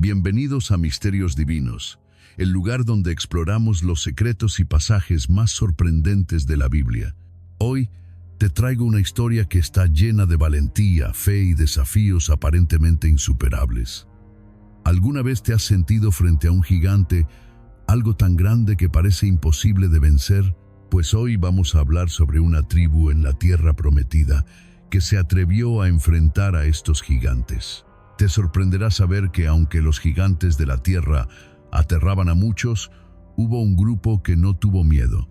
Bienvenidos a Misterios Divinos, el lugar donde exploramos los secretos y pasajes más sorprendentes de la Biblia. Hoy te traigo una historia que está llena de valentía, fe y desafíos aparentemente insuperables. ¿Alguna vez te has sentido frente a un gigante, algo tan grande que parece imposible de vencer? Pues hoy vamos a hablar sobre una tribu en la tierra prometida que se atrevió a enfrentar a estos gigantes. Te sorprenderá saber que aunque los gigantes de la tierra aterraban a muchos, hubo un grupo que no tuvo miedo: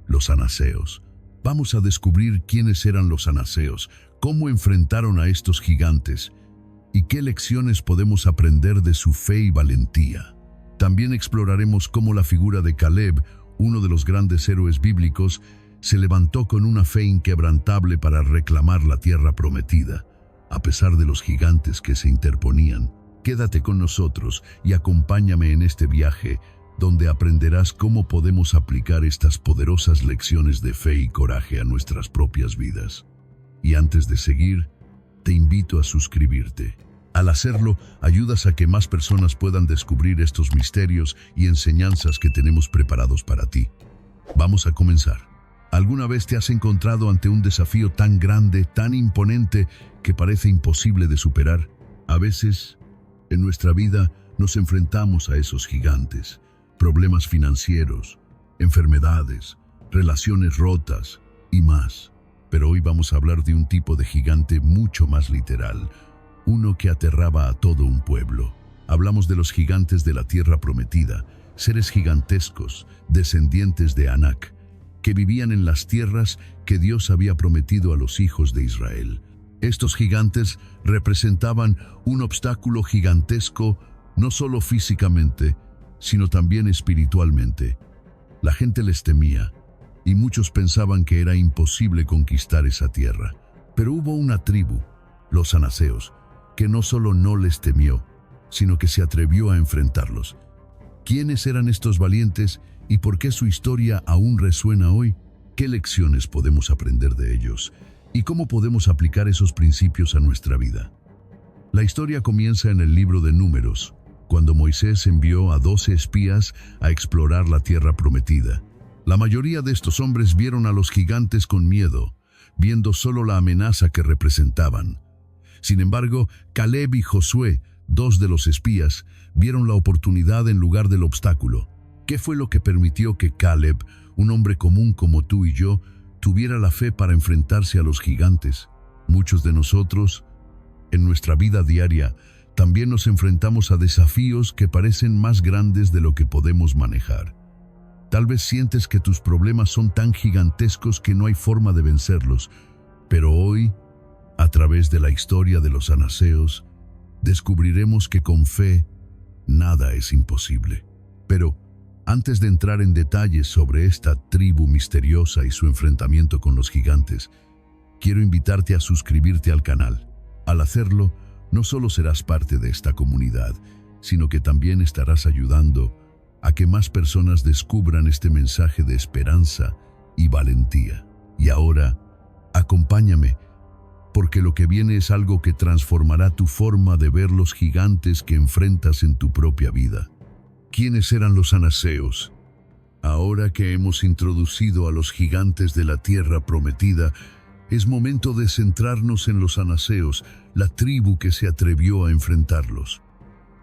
los anaseos. Vamos a descubrir quiénes eran los anaseos, cómo enfrentaron a estos gigantes y qué lecciones podemos aprender de su fe y valentía. También exploraremos cómo la figura de Caleb, uno de los grandes héroes bíblicos, se levantó con una fe inquebrantable para reclamar la tierra prometida, a pesar de los gigantes que se interponían. Quédate con nosotros y acompáñame en este viaje, donde aprenderás cómo podemos aplicar estas poderosas lecciones de fe y coraje a nuestras propias vidas. Y antes de seguir, te invito a suscribirte. Al hacerlo, ayudas a que más personas puedan descubrir estos misterios y enseñanzas que tenemos preparados para ti. Vamos a comenzar. ¿Alguna vez te has encontrado ante un desafío tan grande, tan imponente, que parece imposible de superar? A veces, en nuestra vida, nos enfrentamos a esos gigantes: problemas financieros, enfermedades, relaciones rotas y más. Pero hoy vamos a hablar de un tipo de gigante mucho más literal, uno que aterraba a todo un pueblo. Hablamos de los gigantes de la tierra prometida, seres gigantescos, descendientes de Anak, que vivían en las tierras que Dios había prometido a los hijos de Israel. Estos gigantes representaban un obstáculo gigantesco, no solo físicamente, sino también espiritualmente. La gente les temía, y muchos pensaban que era imposible conquistar esa tierra. Pero hubo una tribu, los anaseos, que no solo no les temió, sino que se atrevió a enfrentarlos. ¿Quiénes eran estos valientes y por qué su historia aún resuena hoy? ¿Qué lecciones podemos aprender de ellos? ¿Y cómo podemos aplicar esos principios a nuestra vida? La historia comienza en el libro de Números, cuando Moisés envió a 12 espías a explorar la tierra prometida. La mayoría de estos hombres vieron a los gigantes con miedo, viendo solo la amenaza que representaban. Sin embargo, Caleb y Josué, dos de los espías, vieron la oportunidad en lugar del obstáculo. ¿Qué fue lo que permitió que Caleb, un hombre común como tú y yo, tuviera la fe para enfrentarse a los gigantes? Muchos de nosotros, en nuestra vida diaria, también nos enfrentamos a desafíos que parecen más grandes de lo que podemos manejar. Tal vez sientes que tus problemas son tan gigantescos que no hay forma de vencerlos, pero hoy, a través de la historia de los anaseos, descubriremos que con fe nada es imposible. Pero antes de entrar en detalles sobre esta tribu misteriosa y su enfrentamiento con los gigantes, quiero invitarte a suscribirte al canal. Al hacerlo, no solo serás parte de esta comunidad, sino que también estarás ayudando a que más personas descubran este mensaje de esperanza y valentía. Y ahora, acompáñame, porque lo que viene es algo que transformará tu forma de ver los gigantes que enfrentas en tu propia vida. ¿Quiénes eran los anaseos? Ahora que hemos introducido a los gigantes de la tierra prometida, es momento de centrarnos en los anaseos, la tribu que se atrevió a enfrentarlos.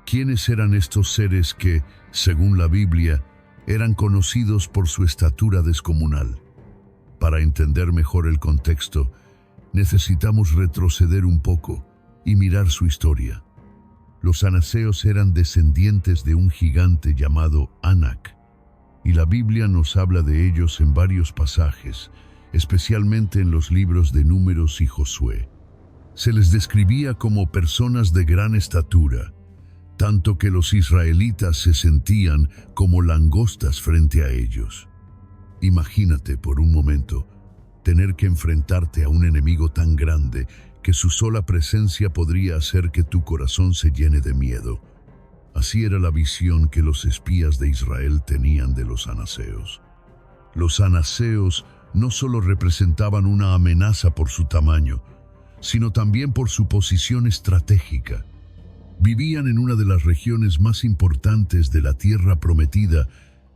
¿Quiénes eran estos seres que, según la Biblia, eran conocidos por su estatura descomunal? Para entender mejor el contexto, necesitamos retroceder un poco y mirar su historia. Los anaseos eran descendientes de un gigante llamado Anak, y la Biblia nos habla de ellos en varios pasajes, especialmente en los libros de Números y Josué. Se les describía como personas de gran estatura, tanto que los israelitas se sentían como langostas frente a ellos. Imagínate por un momento tener que enfrentarte a un enemigo tan grande que su sola presencia podría hacer que tu corazón se llene de miedo. Así era la visión que los espías de Israel tenían de los anaseos. Los anaseos no solo representaban una amenaza por su tamaño, sino también por su posición estratégica. Vivían en una de las regiones más importantes de la Tierra Prometida,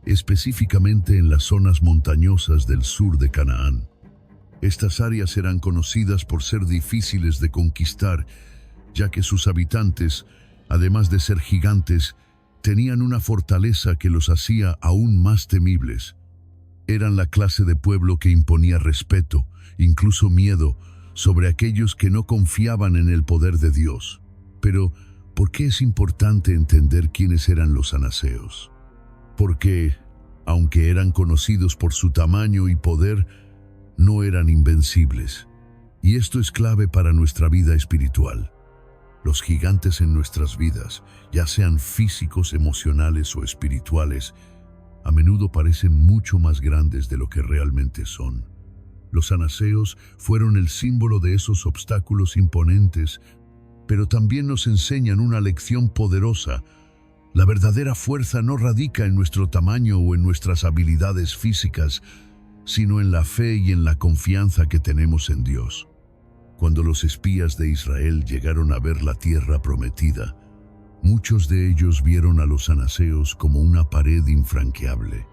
específicamente en las zonas montañosas del sur de Canaán. Estas áreas eran conocidas por ser difíciles de conquistar, ya que sus habitantes, además de ser gigantes, tenían una fortaleza que los hacía aún más temibles. Eran la clase de pueblo que imponía respeto, incluso miedo, sobre aquellos que no confiaban en el poder de Dios. Pero, ¿por qué es importante entender quiénes eran los anaseos? Porque, aunque eran conocidos por su tamaño y poder, no eran invencibles. Y esto es clave para nuestra vida espiritual. Los gigantes en nuestras vidas, ya sean físicos, emocionales o espirituales, a menudo parecen mucho más grandes de lo que realmente son. Los anaseos fueron el símbolo de esos obstáculos imponentes, pero también nos enseñan una lección poderosa. La verdadera fuerza no radica en nuestro tamaño o en nuestras habilidades físicas, sino en la fe y en la confianza que tenemos en Dios. Cuando los espías de Israel llegaron a ver la tierra prometida, muchos de ellos vieron a los anaseos como una pared infranqueable.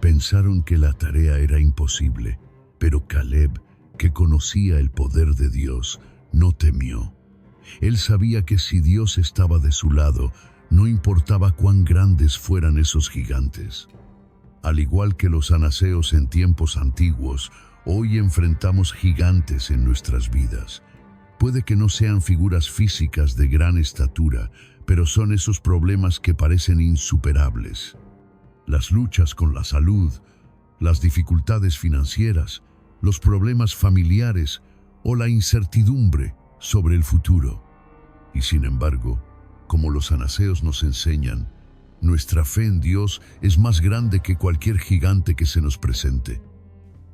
Pensaron que la tarea era imposible, pero Caleb, que conocía el poder de Dios, no temió. Él sabía que si Dios estaba de su lado, no importaba cuán grandes fueran esos gigantes. Al igual que los anaseos en tiempos antiguos, hoy enfrentamos gigantes en nuestras vidas. Puede que no sean figuras físicas de gran estatura, pero son esos problemas que parecen insuperables. Las luchas con la salud, las dificultades financieras, los problemas familiares o la incertidumbre sobre el futuro. Y sin embargo, como los anaseos nos enseñan, nuestra fe en Dios es más grande que cualquier gigante que se nos presente.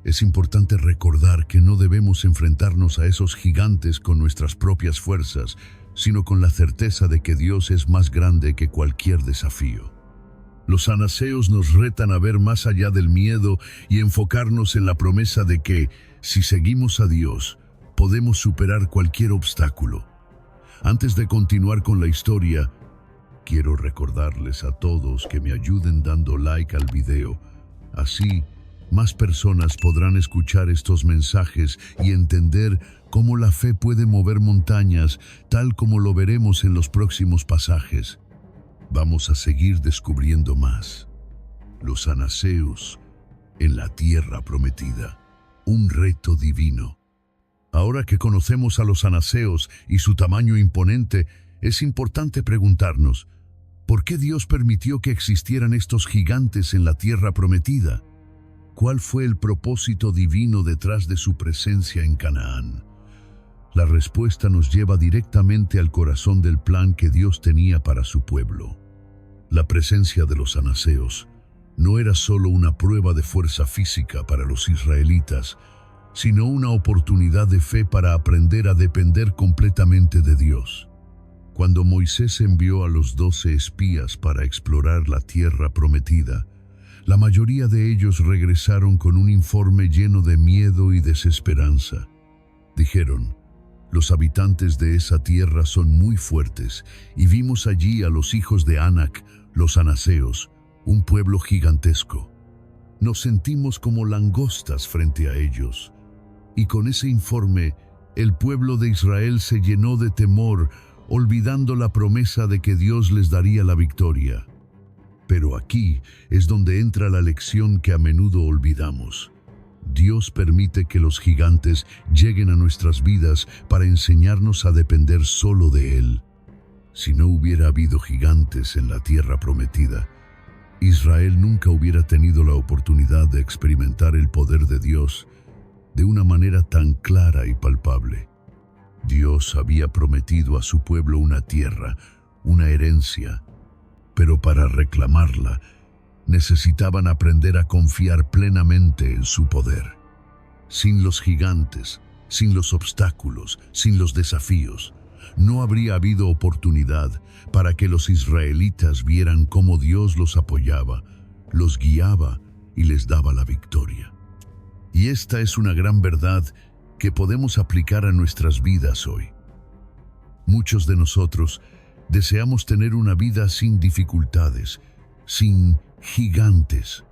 Es importante recordar que no debemos enfrentarnos a esos gigantes con nuestras propias fuerzas, sino con la certeza de que Dios es más grande que cualquier desafío. Los anaseos nos retan a ver más allá del miedo y enfocarnos en la promesa de que, si seguimos a Dios, podemos superar cualquier obstáculo. Antes de continuar con la historia, quiero recordarles a todos que me ayuden dando like al video. Así, más personas podrán escuchar estos mensajes y entender cómo la fe puede mover montañas, tal como lo veremos en los próximos pasajes. Vamos a seguir descubriendo más. Los anaseos en la tierra prometida. Un reto divino. Ahora que conocemos a los anaseos y su tamaño imponente, es importante preguntarnos, ¿por qué Dios permitió que existieran estos gigantes en la tierra prometida? ¿Cuál fue el propósito divino detrás de su presencia en Canaán? La respuesta nos lleva directamente al corazón del plan que Dios tenía para su pueblo. La presencia de los anaseos no era solo una prueba de fuerza física para los israelitas, sino una oportunidad de fe para aprender a depender completamente de Dios. Cuando Moisés envió a los 12 espías para explorar la tierra prometida, la mayoría de ellos regresaron con un informe lleno de miedo y desesperanza. Dijeron, los habitantes de esa tierra son muy fuertes y vimos allí a los hijos de Anac, los anaseos, un pueblo gigantesco. Nos sentimos como langostas frente a ellos. Y con ese informe, el pueblo de Israel se llenó de temor, olvidando la promesa de que Dios les daría la victoria. Pero aquí es donde entra la lección que a menudo olvidamos. Dios permite que los gigantes lleguen a nuestras vidas para enseñarnos a depender solo de Él. Si no hubiera habido gigantes en la tierra prometida, Israel nunca hubiera tenido la oportunidad de experimentar el poder de Dios de una manera tan clara y palpable. Dios había prometido a su pueblo una tierra, una herencia, pero para reclamarla, necesitaban aprender a confiar plenamente en su poder. Sin los gigantes, sin los obstáculos, sin los desafíos, no habría habido oportunidad para que los israelitas vieran cómo Dios los apoyaba, los guiaba y les daba la victoria. Y esta es una gran verdad que podemos aplicar a nuestras vidas hoy. Muchos de nosotros Deseamos tener una vida sin dificultades, sin gigantes.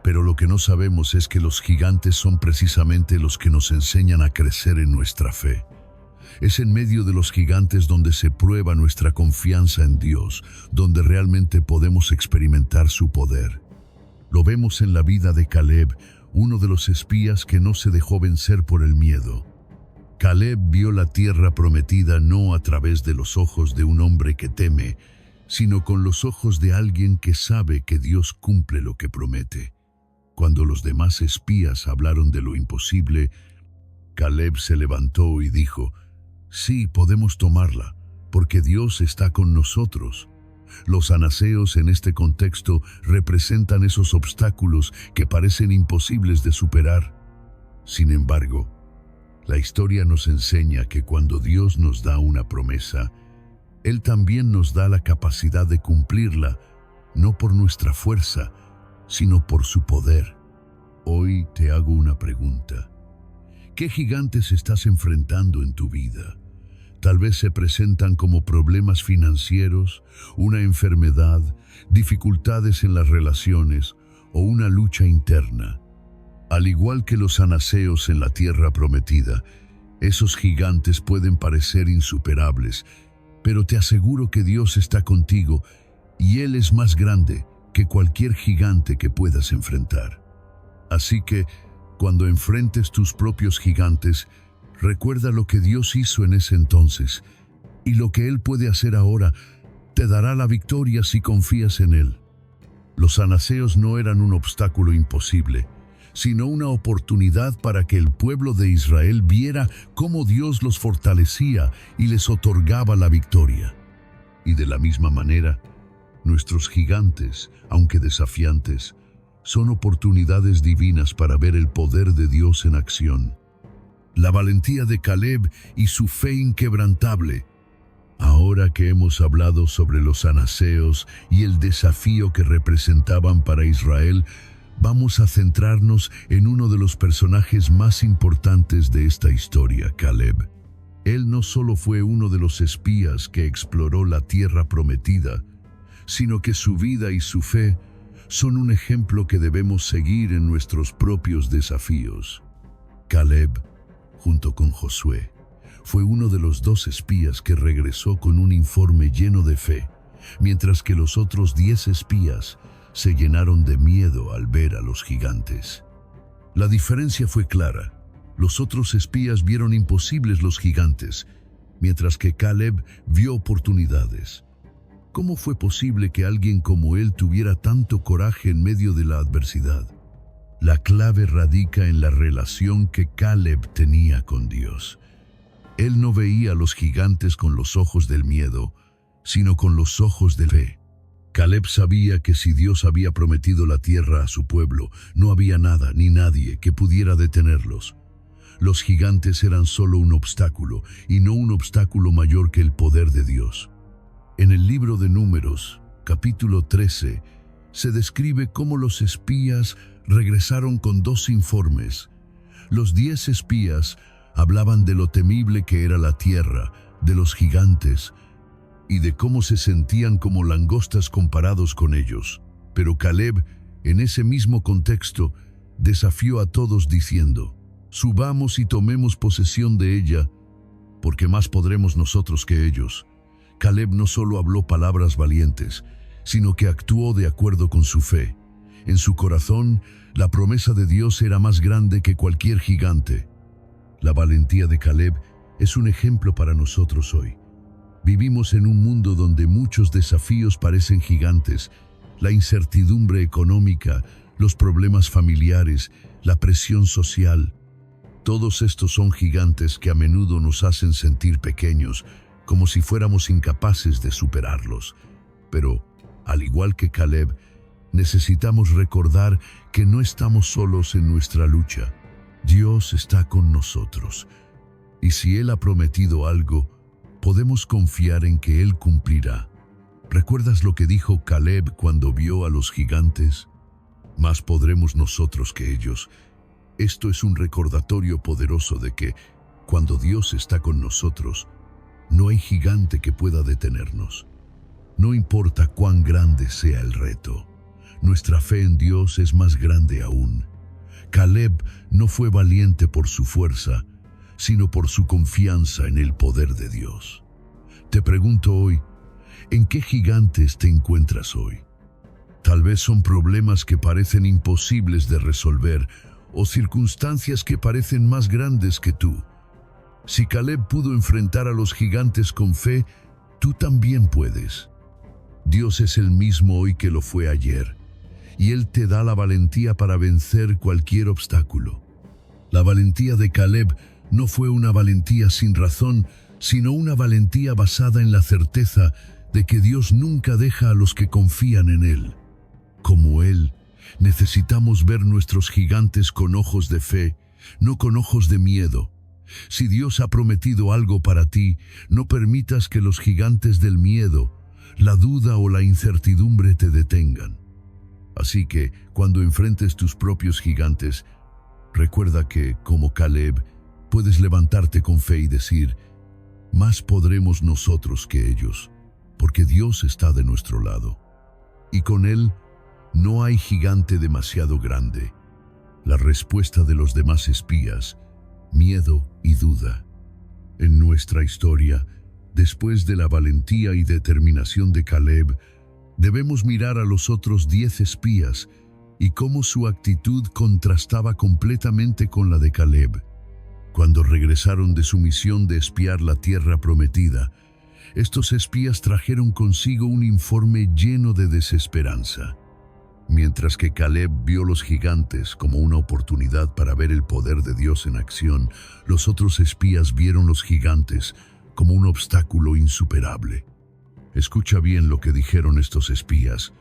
Pero lo que no sabemos es que los gigantes son precisamente los que nos enseñan a crecer en nuestra fe. Es en medio de los gigantes donde se prueba nuestra confianza en Dios, donde realmente podemos experimentar su poder. Lo vemos en la vida de Caleb, uno de los espías que no se dejó vencer por el miedo. Caleb vio la tierra prometida no a través de los ojos de un hombre que teme, sino con los ojos de alguien que sabe que Dios cumple lo que promete. Cuando los demás espías hablaron de lo imposible, Caleb se levantó y dijo: «Sí, podemos tomarla, porque Dios está con nosotros». Los anaseos en este contexto representan esos obstáculos que parecen imposibles de superar. Sin embargo, la historia nos enseña que cuando Dios nos da una promesa, Él también nos da la capacidad de cumplirla, no por nuestra fuerza, sino por su poder. Hoy te hago una pregunta. ¿Qué gigantes estás enfrentando en tu vida? Tal vez se presentan como problemas financieros, una enfermedad, dificultades en las relaciones o una lucha interna. Al igual que los anaseos en la tierra prometida, esos gigantes pueden parecer insuperables, pero te aseguro que Dios está contigo y Él es más grande que cualquier gigante que puedas enfrentar. Así que, cuando enfrentes tus propios gigantes, recuerda lo que Dios hizo en ese entonces, y lo que Él puede hacer ahora te dará la victoria si confías en Él. Los anaseos no eran un obstáculo imposible, sino una oportunidad para que el pueblo de Israel viera cómo Dios los fortalecía y les otorgaba la victoria. Y de la misma manera, nuestros gigantes, aunque desafiantes, son oportunidades divinas para ver el poder de Dios en acción. La valentía de Caleb y su fe inquebrantable. Ahora que hemos hablado sobre los anaseos y el desafío que representaban para Israel, vamos a centrarnos en uno de los personajes más importantes de esta historia, Caleb. Él no solo fue uno de los espías que exploró la tierra prometida, sino que su vida y su fe son un ejemplo que debemos seguir en nuestros propios desafíos. Caleb, junto con Josué, fue uno de los 2 espías que regresó con un informe lleno de fe, mientras que los otros 10 espías se llenaron de miedo al ver a los gigantes. La diferencia fue clara. Los otros espías vieron imposibles los gigantes, mientras que Caleb vio oportunidades. ¿Cómo fue posible que alguien como él tuviera tanto coraje en medio de la adversidad? La clave radica en la relación que Caleb tenía con Dios. Él no veía a los gigantes con los ojos del miedo, sino con los ojos de fe. Caleb sabía que si Dios había prometido la tierra a su pueblo, no había nada ni nadie que pudiera detenerlos. Los gigantes eran solo un obstáculo, y no un obstáculo mayor que el poder de Dios. En el libro de Números, capítulo 13, se describe cómo los espías regresaron con 2 informes. Los 10 espías hablaban de lo temible que era la tierra, de los gigantes, y de cómo se sentían como langostas comparados con ellos. Pero Caleb, en ese mismo contexto, desafió a todos diciendo: «Subamos y tomemos posesión de ella, porque más podremos nosotros que ellos». Caleb no solo habló palabras valientes, sino que actuó de acuerdo con su fe. En su corazón, la promesa de Dios era más grande que cualquier gigante. La valentía de Caleb es un ejemplo para nosotros hoy. Vivimos en un mundo donde muchos desafíos parecen gigantes: la incertidumbre económica, los problemas familiares, la presión social. Todos estos son gigantes que a menudo nos hacen sentir pequeños, como si fuéramos incapaces de superarlos. Pero, al igual que Caleb, necesitamos recordar que no estamos solos en nuestra lucha. Dios está con nosotros. Y si Él ha prometido algo, podemos confiar en que Él cumplirá. ¿Recuerdas lo que dijo Caleb cuando vio a los gigantes? Más podremos nosotros que ellos. Esto es un recordatorio poderoso de que, cuando Dios está con nosotros, No hay gigante que pueda detenernos. No importa cuán grande sea el reto, nuestra fe en Dios es más grande aún. Caleb no fue valiente por su fuerza, sino por su confianza en el poder de Dios. Te pregunto hoy, ¿en qué gigantes te encuentras hoy? Tal vez son problemas que parecen imposibles de resolver o circunstancias que parecen más grandes que tú. Si Caleb pudo enfrentar a los gigantes con fe, tú también puedes. Dios es el mismo hoy que lo fue ayer, y Él te da la valentía para vencer cualquier obstáculo. La valentía de Caleb no fue una valentía sin razón, sino una valentía basada en la certeza de que Dios nunca deja a los que confían en Él. Como Él, necesitamos ver nuestros gigantes con ojos de fe, no con ojos de miedo. Si Dios ha prometido algo para ti, no permitas que los gigantes del miedo, la duda o la incertidumbre te detengan. Así que, cuando enfrentes tus propios gigantes, recuerda que, como Caleb, puedes levantarte con fe y decir, más podremos nosotros que ellos, porque Dios está de nuestro lado. Y con Él, no hay gigante demasiado grande. La respuesta de los demás espías, miedo y duda. En nuestra historia, después de la valentía y determinación de Caleb, debemos mirar a los otros 10 espías y cómo su actitud contrastaba completamente con la de Caleb. Cuando regresaron de su misión de espiar la tierra prometida, estos espías trajeron consigo un informe lleno de desesperanza. Mientras que Caleb vio los gigantes como una oportunidad para ver el poder de Dios en acción, los otros espías vieron los gigantes como un obstáculo insuperable. Escucha bien lo que dijeron estos espías.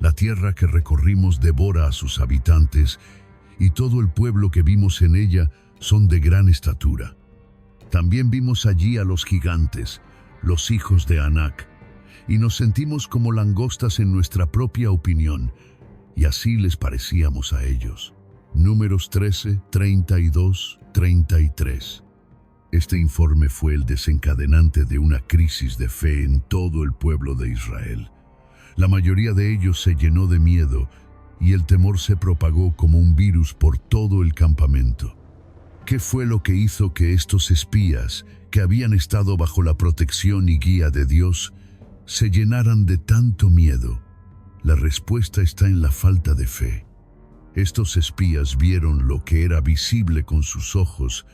La tierra que recorrimos devora a sus habitantes, y todo el pueblo que vimos en ella son de gran estatura. También vimos allí a los gigantes, los hijos de Anac, y nos sentimos como langostas en nuestra propia opinión, y así les parecíamos a ellos. Números 13, 32, 33. Este informe fue el desencadenante de una crisis de fe en todo el pueblo de Israel. La mayoría de ellos se llenó de miedo y el temor se propagó como un virus por todo el campamento. ¿Qué fue lo que hizo que estos espías, que habían estado bajo la protección y guía de Dios, se llenaran de tanto miedo? La respuesta está en la falta de fe. Estos espías vieron lo que era visible con sus ojos: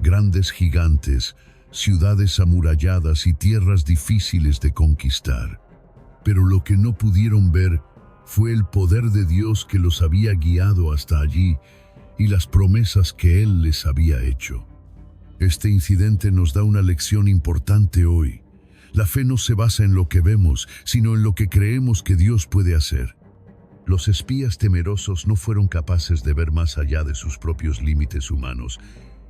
grandes gigantes, ciudades amuralladas y tierras difíciles de conquistar. Pero lo que no pudieron ver fue el poder de Dios que los había guiado hasta allí y las promesas que Él les había hecho. Este incidente nos da una lección importante hoy. La fe no se basa en lo que vemos, sino en lo que creemos que Dios puede hacer. Los espías temerosos no fueron capaces de ver más allá de sus propios límites humanos,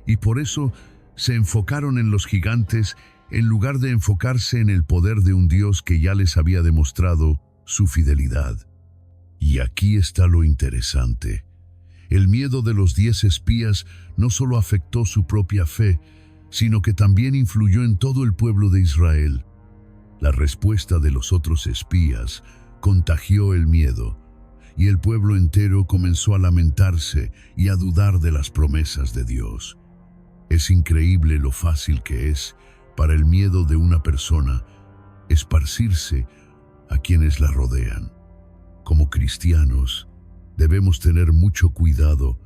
y por eso se enfocaron en los gigantes en lugar de enfocarse en el poder de un Dios que ya les había demostrado su fidelidad. Y aquí está lo interesante. El miedo de los 10 espías no solo afectó su propia fe, sino que también influyó en todo el pueblo de Israel. La respuesta de los otros espías contagió el miedo, y el pueblo entero comenzó a lamentarse y a dudar de las promesas de Dios. Es increíble lo fácil que es para el miedo de una persona esparcirse a quienes la rodean. Como cristianos, debemos tener mucho cuidado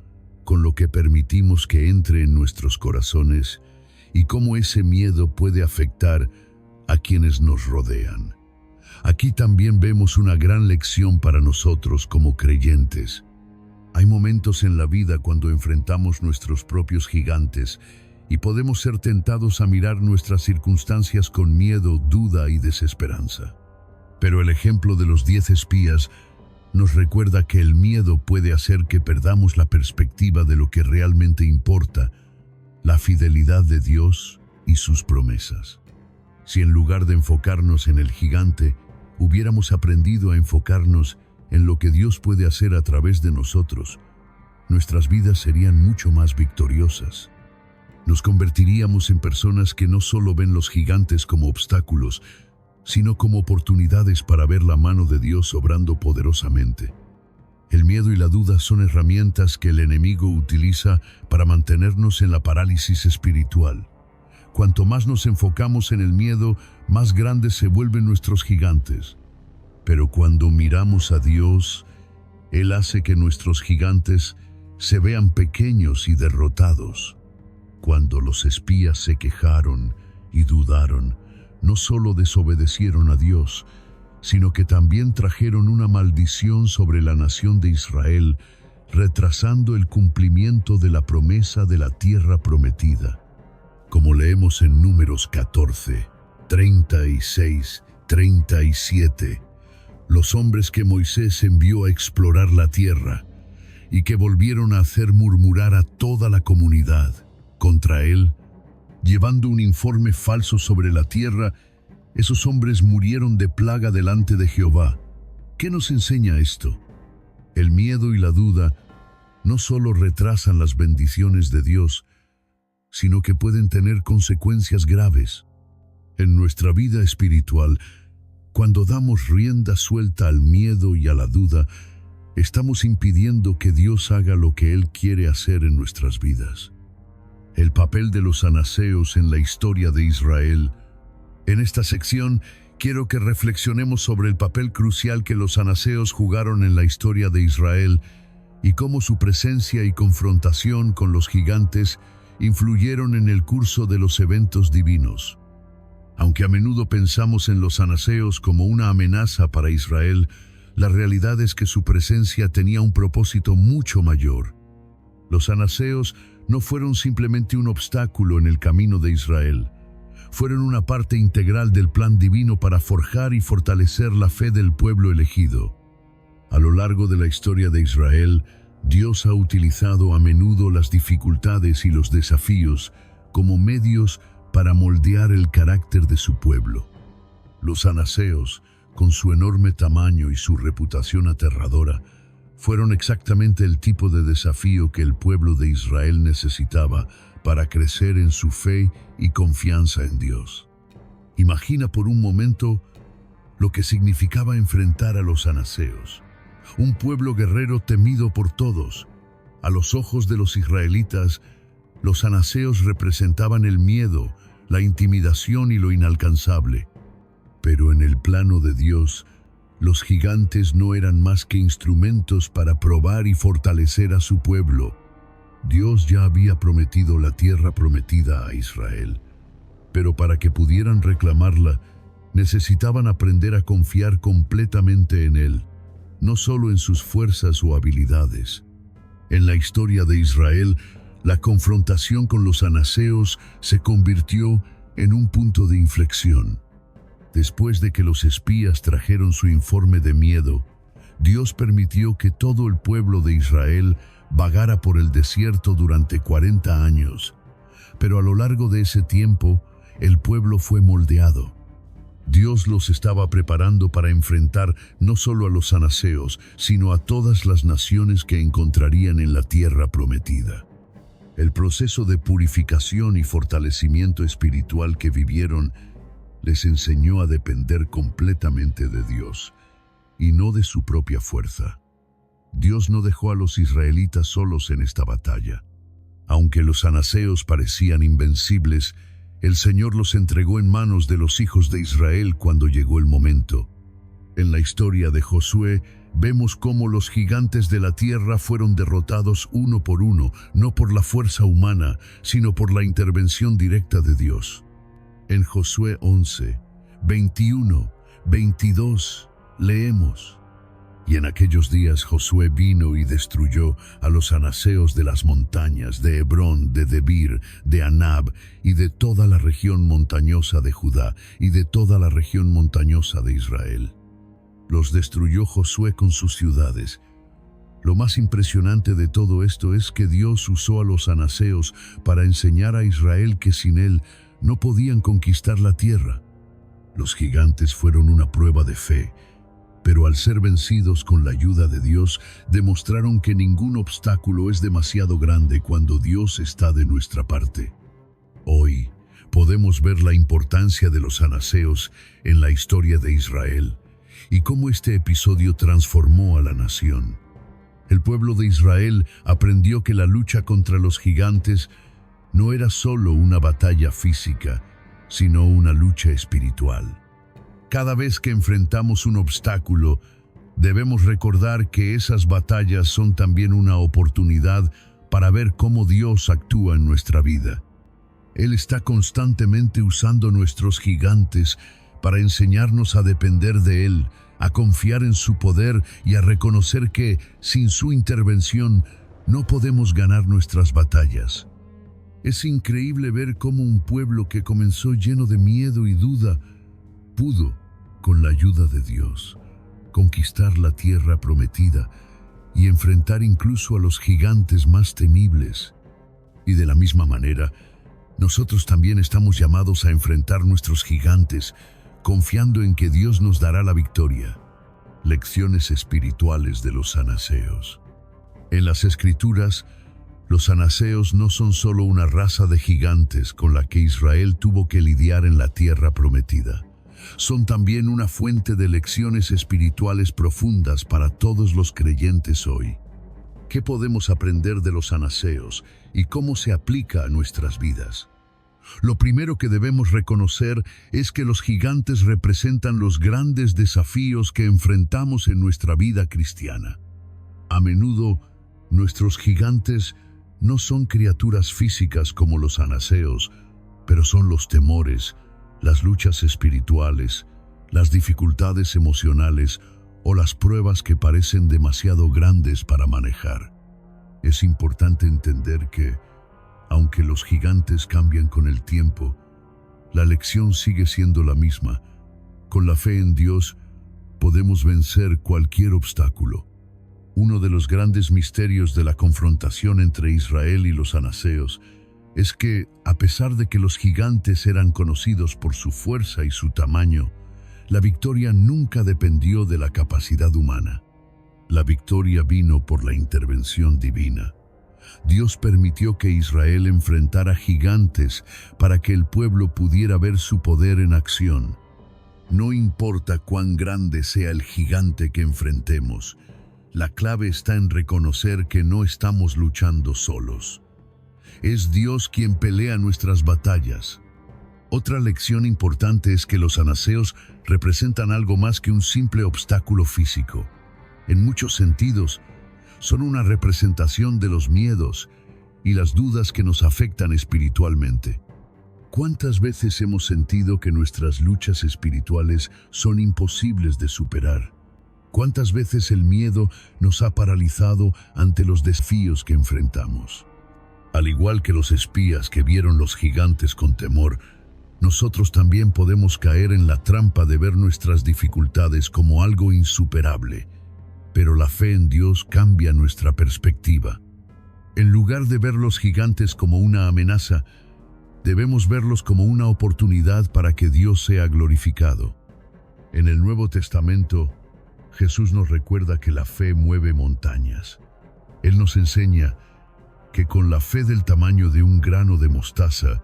con lo que permitimos que entre en nuestros corazones y cómo ese miedo puede afectar a quienes nos rodean. Aquí también vemos una gran lección para nosotros como creyentes. Hay momentos en la vida cuando enfrentamos nuestros propios gigantes y podemos ser tentados a mirar nuestras circunstancias con miedo, duda y desesperanza. Pero el ejemplo de los 10 espías nos recuerda que el miedo puede hacer que perdamos la perspectiva de lo que realmente importa, la fidelidad de Dios y sus promesas. Si en lugar de enfocarnos en el gigante, hubiéramos aprendido a enfocarnos en lo que Dios puede hacer a través de nosotros, nuestras vidas serían mucho más victoriosas. Nos convertiríamos en personas que no solo ven los gigantes como obstáculos, sino como oportunidades para ver la mano de Dios obrando poderosamente. El miedo y la duda son herramientas que el enemigo utiliza para mantenernos en la parálisis espiritual. Cuanto más nos enfocamos en el miedo, más grandes se vuelven nuestros gigantes. Pero cuando miramos a Dios, Él hace que nuestros gigantes se vean pequeños y derrotados. Cuando los espías se quejaron y dudaron, no solo desobedecieron a Dios, sino que también trajeron una maldición sobre la nación de Israel, retrasando el cumplimiento de la promesa de la tierra prometida. Como leemos en Números 14, 36, 37, los hombres que Moisés envió a explorar la tierra y que volvieron a hacer murmurar a toda la comunidad contra él, llevando un informe falso sobre la tierra, esos hombres murieron de plaga delante de Jehová. ¿Qué nos enseña esto? El miedo y la duda no solo retrasan las bendiciones de Dios, sino que pueden tener consecuencias graves. En nuestra vida espiritual, cuando damos rienda suelta al miedo y a la duda, estamos impidiendo que Dios haga lo que Él quiere hacer en nuestras vidas. El papel de los anaseos en la historia de Israel. En esta sección, quiero que reflexionemos sobre el papel crucial que los anaseos jugaron en la historia de Israel y cómo su presencia y confrontación con los gigantes influyeron en el curso de los eventos divinos. Aunque a menudo pensamos en los anaseos como una amenaza para Israel, la realidad es que su presencia tenía un propósito mucho mayor. Los anaseos no fueron simplemente un obstáculo en el camino de Israel. Fueron una parte integral del plan divino para forjar y fortalecer la fe del pueblo elegido. A lo largo de la historia de Israel, Dios ha utilizado a menudo las dificultades y los desafíos como medios para moldear el carácter de su pueblo. Los anaseos, con su enorme tamaño y su reputación aterradora, fueron exactamente el tipo de desafío que el pueblo de Israel necesitaba para crecer en su fe y confianza en Dios. Imagina por un momento lo que significaba enfrentar a los anaseos, un pueblo guerrero temido por todos. A los ojos de los israelitas, los anaseos representaban el miedo, la intimidación y lo inalcanzable. Pero en el plano de Dios, los gigantes no eran más que instrumentos para probar y fortalecer a su pueblo. Dios ya había prometido la tierra prometida a Israel, pero para que pudieran reclamarla, necesitaban aprender a confiar completamente en Él, no solo en sus fuerzas o habilidades. En la historia de Israel, la confrontación con los anaseos se convirtió en un punto de inflexión. Después de que los espías trajeron su informe de miedo, Dios permitió que todo el pueblo de Israel vagara por el desierto durante 40 años. Pero a lo largo de ese tiempo, el pueblo fue moldeado. Dios los estaba preparando para enfrentar no solo a los anaseos, sino a todas las naciones que encontrarían en la tierra prometida. El proceso de purificación y fortalecimiento espiritual que vivieron les enseñó a depender completamente de Dios y no de su propia fuerza. Dios no dejó a los israelitas solos en esta batalla. Aunque los anaseos parecían invencibles, el Señor los entregó en manos de los hijos de Israel cuando llegó el momento. En la historia de Josué, vemos cómo los gigantes de la tierra fueron derrotados uno por uno, no por la fuerza humana, sino por la intervención directa de Dios. En Josué 11, 21, 22, leemos: Y en aquellos días Josué vino y destruyó a los anaseos de las montañas, de Hebrón, de Debir, de Anab, y de toda la región montañosa de Judá, y de toda la región montañosa de Israel. Los destruyó Josué con sus ciudades. Lo más impresionante de todo esto es que Dios usó a los anaseos para enseñar a Israel que sin Él no podían conquistar la tierra. Los gigantes fueron una prueba de fe, pero al ser vencidos con la ayuda de Dios, demostraron que ningún obstáculo es demasiado grande cuando Dios está de nuestra parte. Hoy podemos ver la importancia de los anaseos en la historia de Israel y cómo este episodio transformó a la nación. El pueblo de Israel aprendió que la lucha contra los gigantes no era solo una batalla física, sino una lucha espiritual. Cada vez que enfrentamos un obstáculo, debemos recordar que esas batallas son también una oportunidad para ver cómo Dios actúa en nuestra vida. Él está constantemente usando nuestros gigantes para enseñarnos a depender de Él, a confiar en su poder y a reconocer que, sin su intervención, no podemos ganar nuestras batallas. Es increíble ver cómo un pueblo que comenzó lleno de miedo y duda pudo, con la ayuda de Dios, conquistar la tierra prometida y enfrentar incluso a los gigantes más temibles. Y de la misma manera, nosotros también estamos llamados a enfrentar nuestros gigantes, confiando en que Dios nos dará la victoria. Lecciones espirituales de los anaseos. En las Escrituras, los anaseos no son solo una raza de gigantes con la que Israel tuvo que lidiar en la tierra prometida. Son también una fuente de lecciones espirituales profundas para todos los creyentes hoy. ¿Qué podemos aprender de los anaseos y cómo se aplica a nuestras vidas? Lo primero que debemos reconocer es que los gigantes representan los grandes desafíos que enfrentamos en nuestra vida cristiana. A menudo, nuestros gigantes no son criaturas físicas como los anaseos, pero son los temores, las luchas espirituales, las dificultades emocionales o las pruebas que parecen demasiado grandes para manejar. Es importante entender que, aunque los gigantes cambian con el tiempo, la lección sigue siendo la misma. Con la fe en Dios, podemos vencer cualquier obstáculo. Uno de los grandes misterios de la confrontación entre Israel y los anaseos es que, a pesar de que los gigantes eran conocidos por su fuerza y su tamaño, la victoria nunca dependió de la capacidad humana. La victoria vino por la intervención divina. Dios permitió que Israel enfrentara gigantes para que el pueblo pudiera ver su poder en acción. No importa cuán grande sea el gigante que enfrentemos, la clave está en reconocer que no estamos luchando solos. Es Dios quien pelea nuestras batallas. Otra lección importante es que los anaseos representan algo más que un simple obstáculo físico. En muchos sentidos, son una representación de los miedos y las dudas que nos afectan espiritualmente. ¿Cuántas veces hemos sentido que nuestras luchas espirituales son imposibles de superar? ¿Cuántas veces el miedo nos ha paralizado ante los desafíos que enfrentamos? Al igual que los espías que vieron los gigantes con temor, nosotros también podemos caer en la trampa de ver nuestras dificultades como algo insuperable. Pero la fe en Dios cambia nuestra perspectiva. En lugar de ver los gigantes como una amenaza, debemos verlos como una oportunidad para que Dios sea glorificado. En el Nuevo Testamento, Jesús nos recuerda que la fe mueve montañas. Él nos enseña que con la fe del tamaño de un grano de mostaza,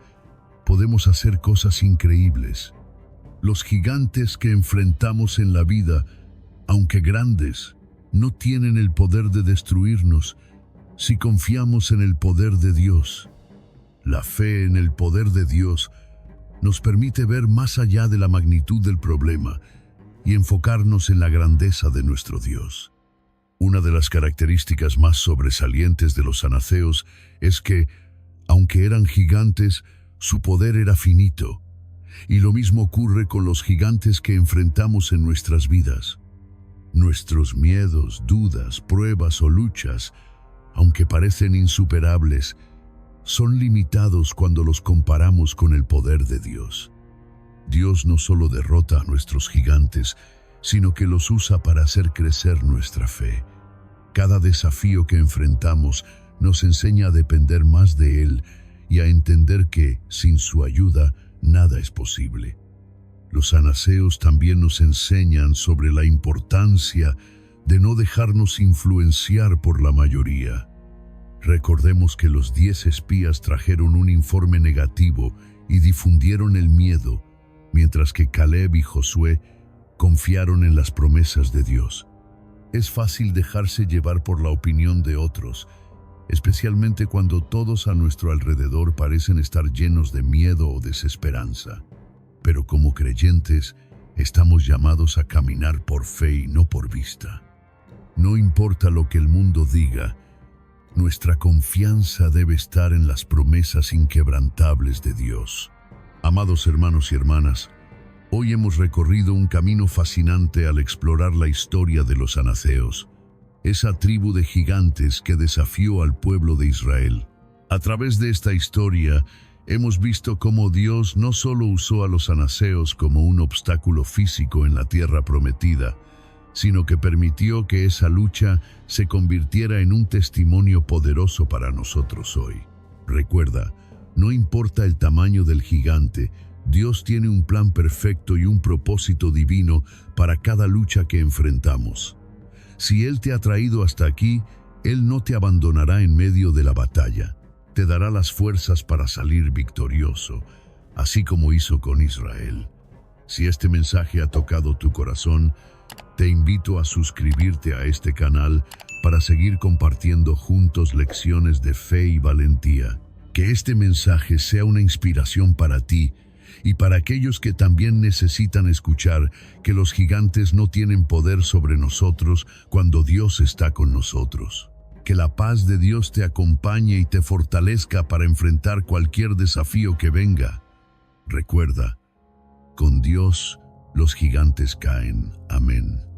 podemos hacer cosas increíbles. Los gigantes que enfrentamos en la vida, aunque grandes, no tienen el poder de destruirnos si confiamos en el poder de Dios. La fe en el poder de Dios nos permite ver más allá de la magnitud del problema y enfocarnos en la grandeza de nuestro Dios. Una de las características más sobresalientes de los anaseos es que, aunque eran gigantes, su poder era finito. Y lo mismo ocurre con los gigantes que enfrentamos en nuestras vidas. Nuestros miedos, dudas, pruebas o luchas, aunque parecen insuperables, son limitados cuando los comparamos con el poder de Dios. Dios no solo derrota a nuestros gigantes, sino que los usa para hacer crecer nuestra fe. Cada desafío que enfrentamos nos enseña a depender más de Él y a entender que, sin su ayuda, nada es posible. Los anaseos también nos enseñan sobre la importancia de no dejarnos influenciar por la mayoría. Recordemos que los 10 espías trajeron un informe negativo y difundieron el miedo, mientras que Caleb y Josué confiaron en las promesas de Dios. Es fácil dejarse llevar por la opinión de otros, especialmente cuando todos a nuestro alrededor parecen estar llenos de miedo o desesperanza. Pero como creyentes, estamos llamados a caminar por fe y no por vista. No importa lo que el mundo diga, nuestra confianza debe estar en las promesas inquebrantables de Dios. Amados hermanos y hermanas, hoy hemos recorrido un camino fascinante al explorar la historia de los anaceos, esa tribu de gigantes que desafió al pueblo de Israel. A través de esta historia, hemos visto cómo Dios no solo usó a los anaceos como un obstáculo físico en la tierra prometida, sino que permitió que esa lucha se convirtiera en un testimonio poderoso para nosotros hoy. Recuerda, no importa el tamaño del gigante, Dios tiene un plan perfecto y un propósito divino para cada lucha que enfrentamos. Si Él te ha traído hasta aquí, Él no te abandonará en medio de la batalla. Te dará las fuerzas para salir victorioso, así como hizo con Israel. Si este mensaje ha tocado tu corazón, te invito a suscribirte a este canal para seguir compartiendo juntos lecciones de fe y valentía. Que este mensaje sea una inspiración para ti y para aquellos que también necesitan escuchar que los gigantes no tienen poder sobre nosotros cuando Dios está con nosotros. Que la paz de Dios te acompañe y te fortalezca para enfrentar cualquier desafío que venga. Recuerda, con Dios los gigantes caen. Amén.